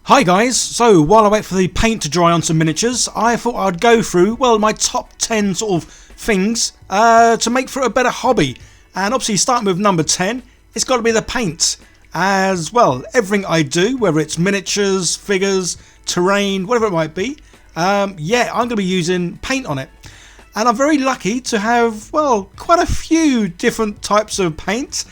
Hi guys, so while I wait for the paint to dry on some miniatures, I thought I'd go through, well, my top 10 sort of things to make for a better hobby. And obviously starting with number 10, it's got to be the paint. As well, everything I do, whether it's miniatures, figures, terrain, whatever it might be, yeah, I'm going to be using paint on it. And I'm very lucky to have, well, quite a few different types of paint.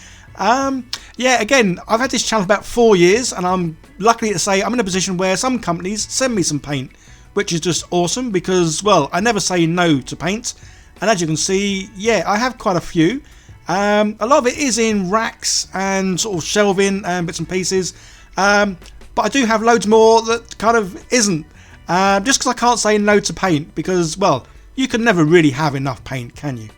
Yeah, again, I've had this channel about 4 years, and I'm lucky to say I'm in a position where some companies send me some paint, which is just awesome because, well, I never say no to paint. And as you can see, yeah, I have quite a few. A lot of it is in racks and sort of shelving and bits and pieces, but I do have loads more that kind of isn't, just because I can't say no to paint because, well, you can never really have enough paint, can you?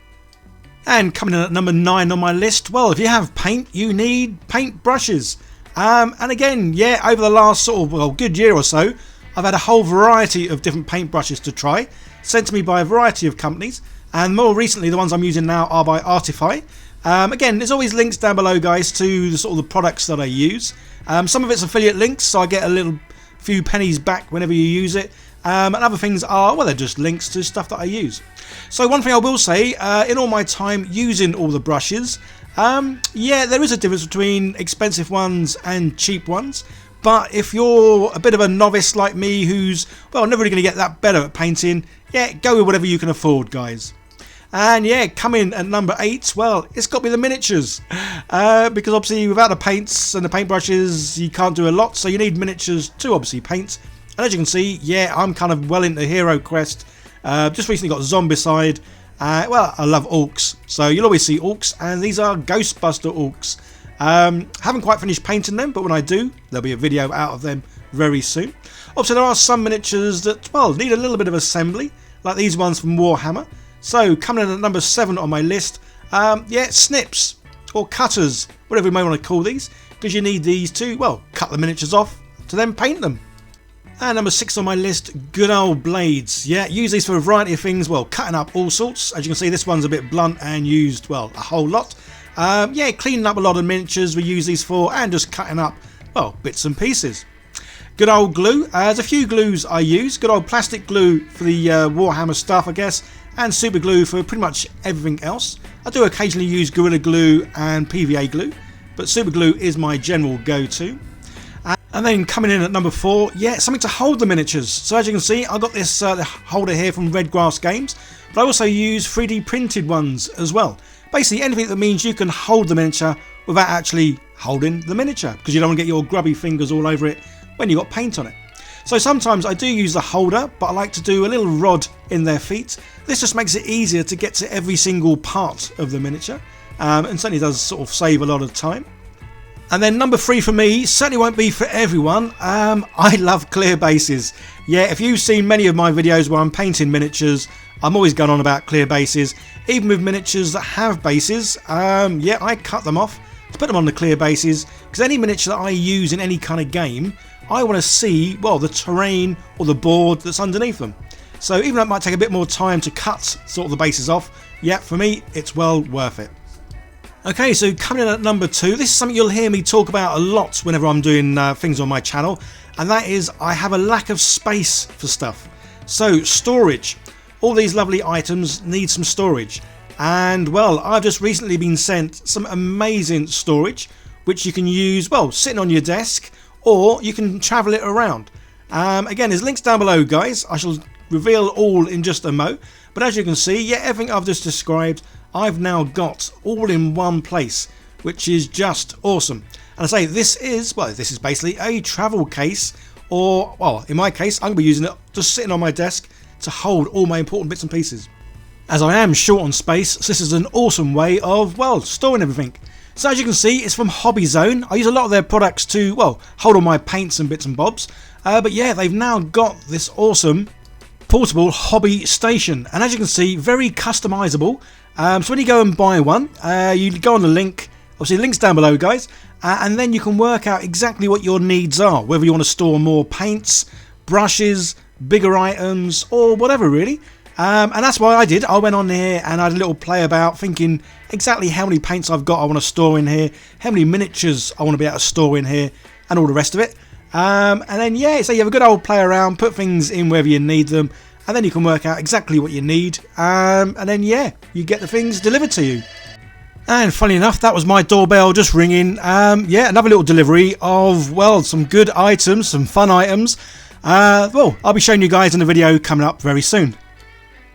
And coming in at number 9 on my list, well, if you have paint, you need paint brushes. And again, yeah, over the last sort of, well, good year or so, I've had a whole variety of different paint brushes to try, sent to me by a variety of companies, and more recently the ones I'm using now are by Artify. Again, there's always links down below, guys, to the sort of the products that I use. Some of it's affiliate links, so I get a little few pennies back whenever you use it. And other things are, well, they're just links to stuff that I use. So one thing I will say, in all my time using all the brushes, yeah, there is a difference between expensive ones and cheap ones. But if you're a bit of a novice like me who's, well, never really going to get that better at painting, yeah, go with whatever you can afford, guys. And yeah, coming at number 8, well, it's got to be the miniatures. Because obviously without the paints and the paintbrushes, you can't do a lot. So you need miniatures to obviously paint. And as you can see, yeah, I'm kind of well into Hero Quest. Just recently got Zombicide. Well, I love orcs. So you'll always see orcs. And these are Ghostbuster orcs. Haven't quite finished painting them, but when I do, there'll be a video out of them very soon. Obviously, there are some miniatures that, well, need a little bit of assembly. Like these ones from Warhammer. So, coming in at number 7 on my list, yeah, snips, or cutters, whatever you may want to call these, because you need these to, well, cut the miniatures off to then paint them. And number 6 on my list, good old blades. Yeah, use these for a variety of things, well, cutting up all sorts. As you can see, this one's a bit blunt and used, well, a whole lot. Yeah, cleaning up a lot of miniatures we use these for, and just cutting up, well, bits and pieces. Good old glue. There's a few glues I use. Good old plastic glue for the Warhammer stuff, I guess. And super glue for pretty much everything else. I do occasionally use Gorilla Glue and PVA glue, but super glue is my general go-to. And then coming in at number 4, yeah, something to hold the miniatures. So as you can see, I've got this holder here from Redgrass Games, but I also use 3D printed ones as well. Basically anything that means you can hold the miniature without actually holding the miniature, because you don't want to get your grubby fingers all over it when you've got paint on it. So sometimes I do use the holder, but I like to do a little rod in their feet. This just makes it easier to get to every single part of the miniature, and certainly does sort of save a lot of time. And then number 3 for me, certainly won't be for everyone, I love clear bases. Yeah, if you've seen many of my videos where I'm painting miniatures, I'm always going on about clear bases. Even with miniatures that have bases, yeah, I cut them off to put them on the clear bases, because any miniature that I use in any kind of game, I want to see, well, the terrain or the board that's underneath them. So even though it might take a bit more time to cut sort of the bases off, yeah, for me, it's well worth it. Okay, so coming in at number 2, this is something you'll hear me talk about a lot whenever I'm doing things on my channel, and that is I have a lack of space for stuff. So storage. All these lovely items need some storage. And, well, I've just recently been sent some amazing storage, which you can use, well, sitting on your desk, or you can travel it around. Again, there's links down below, guys. I shall reveal all in just a mo. But as you can see, yeah, everything I've just described, I've now got all in one place, which is just awesome. And I say this is basically a travel case, or, well, in my case, I'm going to be using it just sitting on my desk to hold all my important bits and pieces. As I am short on space, this is an awesome way of, well, storing everything. So as you can see, it's from Hobby Zone. I use a lot of their products to, well, hold all my paints and bits and bobs. But yeah, they've now got this awesome portable hobby station. And as you can see, very customizable. So when you go and buy one, you go on the link. Obviously, links down below, guys. And then you can work out exactly what your needs are. Whether you want to store more paints, brushes, bigger items, or whatever, really. And that's why I did. I went on here and I had a little play about, thinking exactly how many paints I've got I want to store in here, how many miniatures I want to be able to store in here, and all the rest of it. And then yeah, so you have a good old play around, put things in wherever you need them, and then you can work out exactly what you need, and then yeah, you get the things delivered to you. And funny enough, that was my doorbell just ringing. Yeah, another little delivery of, well, some good items, some fun items. Well, I'll be showing you guys in the video coming up very soon.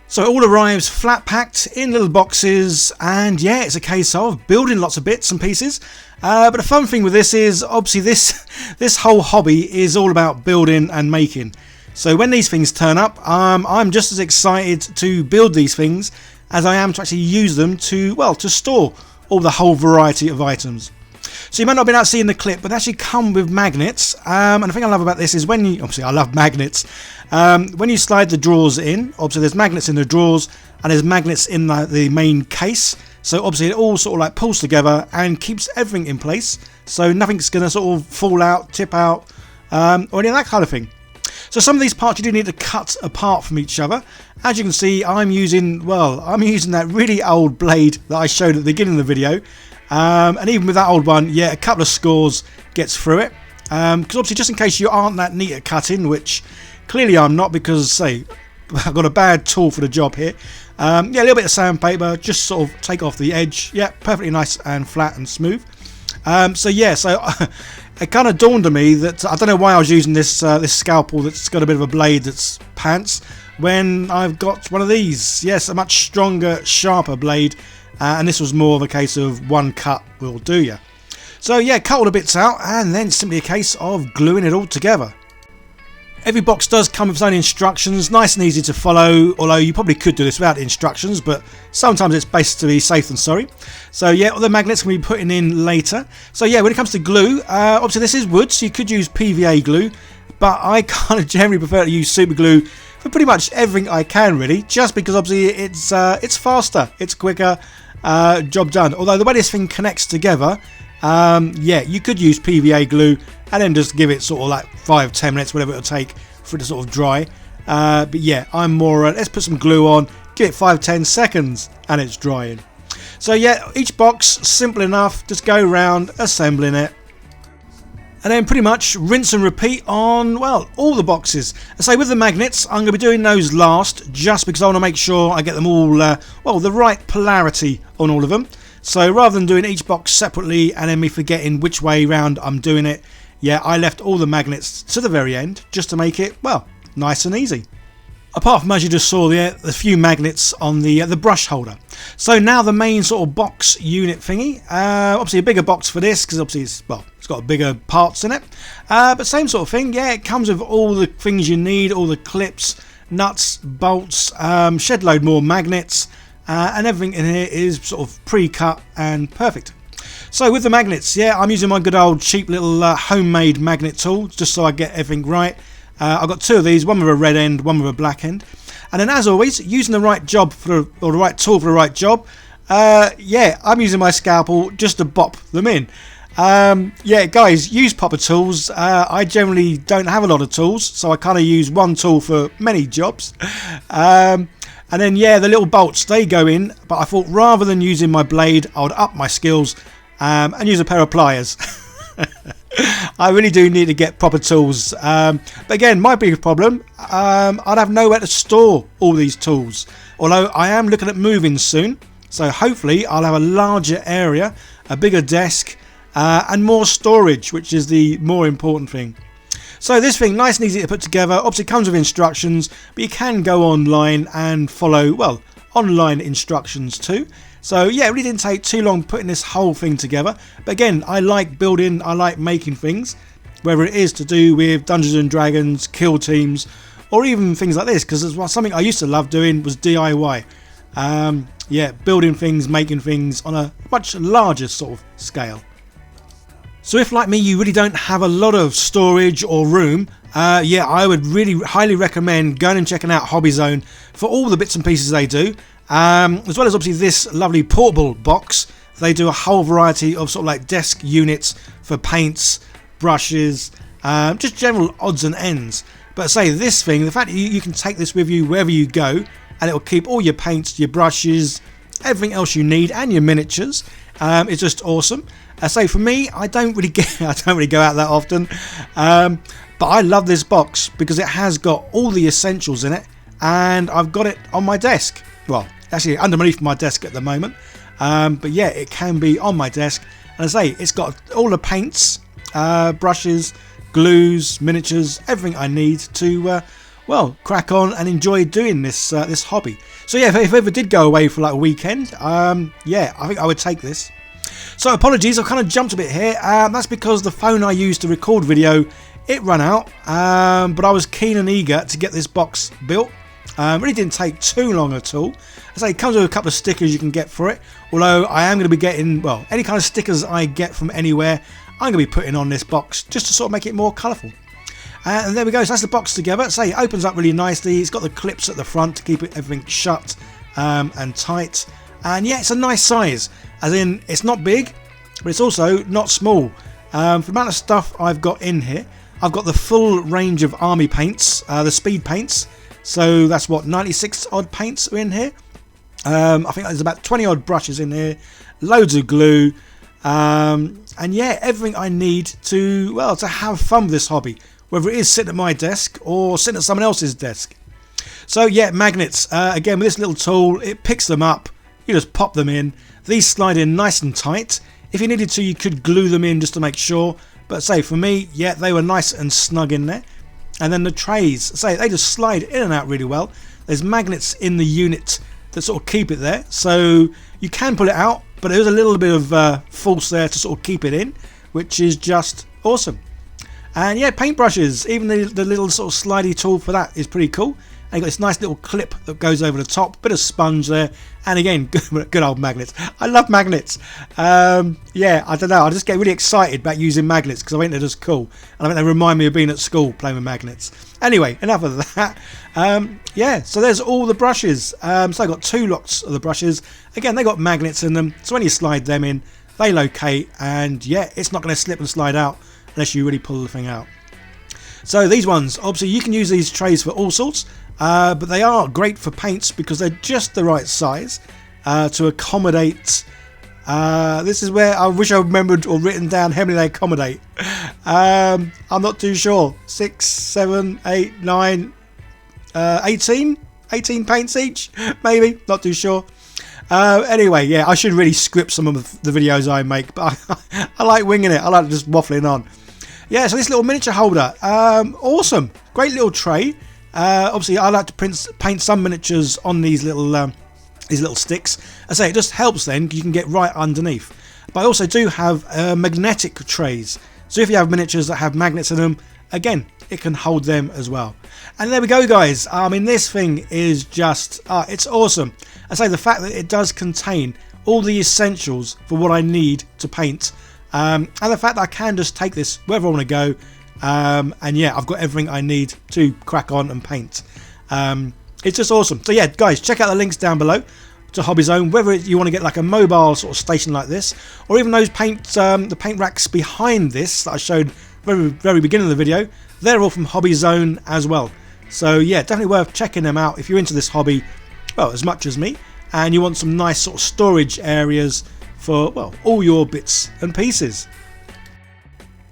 So it all arrives flat packed in little boxes, and yeah, it's a case of building lots of bits and pieces. But the fun thing with this is, obviously this whole hobby is all about building and making. So when these things turn up, I'm just as excited to build these things as I am to actually use them to, well, to store all the whole variety of items. So you might not have been able to see in the clip, but they actually come with magnets. And the thing I love about this is when you, obviously I love magnets, when you slide the drawers in, obviously there's magnets in the drawers and there's magnets in the main case. So obviously it all sort of like pulls together and keeps everything in place. So nothing's going to sort of fall out, tip out, or any of that kind of thing. So some of these parts you do need to cut apart from each other. As you can see, I'm using that really old blade that I showed at the beginning of the video. And even with that old one, yeah, a couple of scores gets through it. Because obviously, just in case you aren't that neat at cutting, which clearly I'm not, because say I've got a bad tool for the job here. Yeah, a little bit of sandpaper, just sort of take off the edge. Yeah, perfectly nice and flat and smooth. So yeah, so it kind of dawned on me that I don't know why I was using this this scalpel that's got a bit of a blade that's pants when I've got one of these. Yes, a much stronger, sharper blade. And this was more of a case of one cut will do ya. So yeah, cut all the bits out and then simply a case of gluing it all together. Every box does come with its own instructions, nice and easy to follow, although you probably could do this without instructions, but sometimes it's best to be safe than sorry. So yeah, all the magnets can be putting in later. So yeah, when it comes to glue, obviously this is wood, so you could use PVA glue, but I kind of generally prefer to use super glue for pretty much everything I can really, just because obviously it's faster, it's quicker, job done. Although the way this thing connects together, yeah, you could use PVA glue and then just give it sort of like 5-10 minutes, whatever it'll take for it to sort of dry. But yeah, I'm more let's put some glue on, give it 5-10 seconds and it's drying. So yeah, each box simple enough, just go around assembling it. And then pretty much rinse and repeat on, well, all the boxes. And so with the magnets, I'm going to be doing those last, just because I want to make sure I get them all, well, the right polarity on all of them. So rather than doing each box separately and then me forgetting which way round I'm doing it, yeah, I left all the magnets to the very end, just to make it, well, nice and easy. Apart from, as you just saw there, the few magnets on the brush holder. So now the main sort of box unit thingy. Obviously a bigger box for this, because obviously it's, well, it's got bigger parts in it. But same sort of thing, yeah, it comes with all the things you need, all the clips, nuts, bolts, shed load more magnets, and everything in here is sort of pre-cut and perfect. So with the magnets, yeah, I'm using my good old cheap little homemade magnet tool, just so I get everything right. I've got two of these, one with a red end, one with a black end. And then as always, using the right job or the right tool for the right job, yeah, I'm using my scalpel just to bop them in. Yeah, guys, use proper tools. I generally don't have a lot of tools, so I kind of use one tool for many jobs. And then, yeah, the little bolts, they go in, but I thought rather than using my blade, I would up my skills and use a pair of pliers. I really do need to get proper tools, but again, my biggest problem, I'd have nowhere to store all these tools, although I am looking at moving soon, so hopefully I'll have a larger area, a bigger desk, and more storage, which is the more important thing. So this thing, nice and easy to put together, obviously comes with instructions, but you can go online and follow, well, online instructions too. So yeah, it really didn't take too long putting this whole thing together. But again, I like building, I like making things, whether it is to do with Dungeons and Dragons, kill teams, or even things like this, because something I used to love doing was DIY. Yeah, building things, making things on a much larger sort of scale. So if, like me, you really don't have a lot of storage or room, yeah, I would really highly recommend going and checking out Hobby Zone for all the bits and pieces they do. As well as obviously this lovely portable box. They do a whole variety of sort of like desk units for paints, brushes, just general odds and ends. But say this thing, the fact that you can take this with you wherever you go, and it will keep all your paints, your brushes, everything else you need, and your miniatures. It's just awesome. So for me, I don't really go out that often, but I love this box because it has got all the essentials in it, and I've got it on my desk. Well, actually underneath my desk at the moment, but yeah, it can be on my desk. And I say it's got all the paints, brushes, glues, miniatures, everything I need to well, crack on and enjoy doing this this hobby. So yeah, if I ever did go away for like a weekend, yeah, I think I would take this. So apologies, I've kind of jumped a bit here. That's because the phone I used to record video, it ran out, but I was keen and eager to get this box built. Really didn't take too long at all. I say it comes with a couple of stickers you can get for it, although I am going to be getting, well, any kind of stickers I get from anywhere, I'm going to be putting on this box just to sort of make it more colourful. And there we go, so that's the box together. Say it opens up really nicely. It's got the clips at the front to keep everything shut and tight. And yeah, it's a nice size, as in it's not big, but it's also not small. For the amount of stuff I've got in here, I've got the full range of army paints, the speed paints. So that's what, 96 odd paints are in here. I think there's about 20 odd brushes in here, loads of glue, and yeah, everything I need to, well, to have fun with this hobby, whether it is sitting at my desk or sitting at someone else's desk. So yeah, magnets, again with this little tool, it picks them up, you just pop them in, these slide in nice and tight. If you needed to, you could glue them in just to make sure, but say for me, yeah, they were nice and snug in there. And then the trays, say they just slide in and out really well. There's magnets in the unit that sort of keep it there, so you can pull it out, but there's a little bit of force there to sort of keep it in, which is just awesome. And yeah, paintbrushes, even the little sort of slidey tool for that is pretty cool. And you've got this nice little clip that goes over the top, bit of sponge there, and again, good old magnets. I love magnets. Yeah, I don't know, I just get really excited about using magnets because I think they're just cool, and I think they remind me of being at school playing with magnets. Anyway, enough of that. Yeah, so there's all the brushes. So I've got two lots of the brushes. Again, they got magnets in them, so when you slide them in, they locate, and yeah, it's not going to slip and slide out unless you really pull the thing out. So these ones, obviously you can use these trays for all sorts, but they are great for paints because they're just the right size to accommodate. This is where I wish I remembered or written down how many they accommodate. I'm not too sure. 6, 7, 8, 9, 18 paints each, maybe, not too sure. Anyway, yeah, I should really script some of the videos I make, but I like winging it. I like just waffling on. Yeah, so this little miniature holder, awesome, great little tray. Obviously, I like to paint some miniatures on these little sticks. I say it just helps then, you can get right underneath. But I also do have magnetic trays. So if you have miniatures that have magnets in them, again, it can hold them as well. And there we go, guys. I mean, this thing is just, it's awesome. I say the fact that it does contain all the essentials for what I need to paint. And the fact that I can just take this wherever I want to go. And yeah, I've got everything I need to crack on and paint. It's just awesome. So yeah, guys, check out the links down below to Hobby Zone, whether you want to get like a mobile sort of station like this, or even those the paint racks behind this that I showed very beginning of the video. They're all from Hobby Zone as well. So yeah, definitely worth checking them out if you're into this hobby, well, as much as me, and you want some nice sort of storage areas for, well, all your bits and pieces.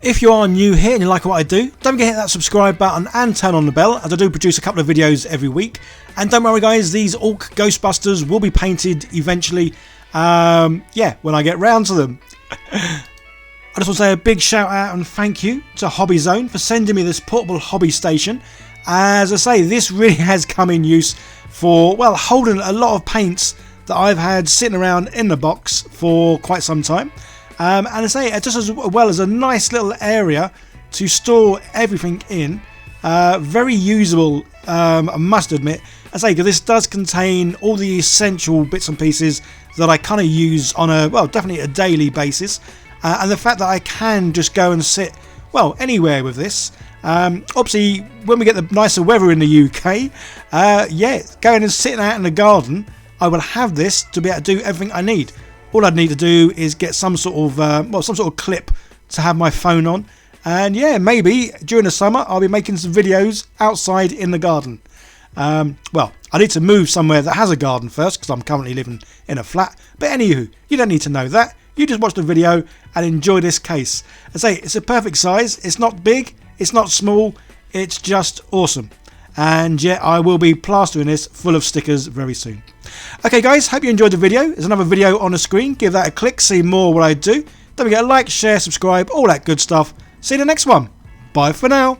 If you are new here and you like what I do, don't forget to hit that subscribe button and turn on the bell, as I do produce a couple of videos every week. And don't worry guys, these Orc Ghostbusters will be painted eventually, yeah, when I get round to them. I just want to say a big shout out and thank you to Hobby Zone for sending me this portable hobby station. As I say, this really has come in use for, well, holding a lot of paints that I've had sitting around in the box for quite some time. And I say, just as well as a nice little area to store everything in. Very usable, I must admit. I say, because this does contain all the essential bits and pieces that I kind of use on a, well, definitely a daily basis. And the fact that I can just go and sit, well, anywhere with this. Obviously, when we get the nicer weather in the UK, yeah, going and sitting out in the garden, I will have this to be able to do everything I need. All I'd need to do is get some sort of, well, some sort of clip to have my phone on. And yeah, maybe during the summer I'll be making some videos outside in the garden. Well, I need to move somewhere that has a garden first because I'm currently living in a flat. But anywho, you don't need to know that. You just watch the video and enjoy this case. I say it's a perfect size. It's not big, it's not small, it's just awesome. And yeah, I will be plastering this full of stickers very soon. Okay guys, hope you enjoyed the video. There's another video on the screen. Give that a click, see more what I do. Don't forget to like, share, subscribe, all that good stuff. See you in the next one. Bye for now.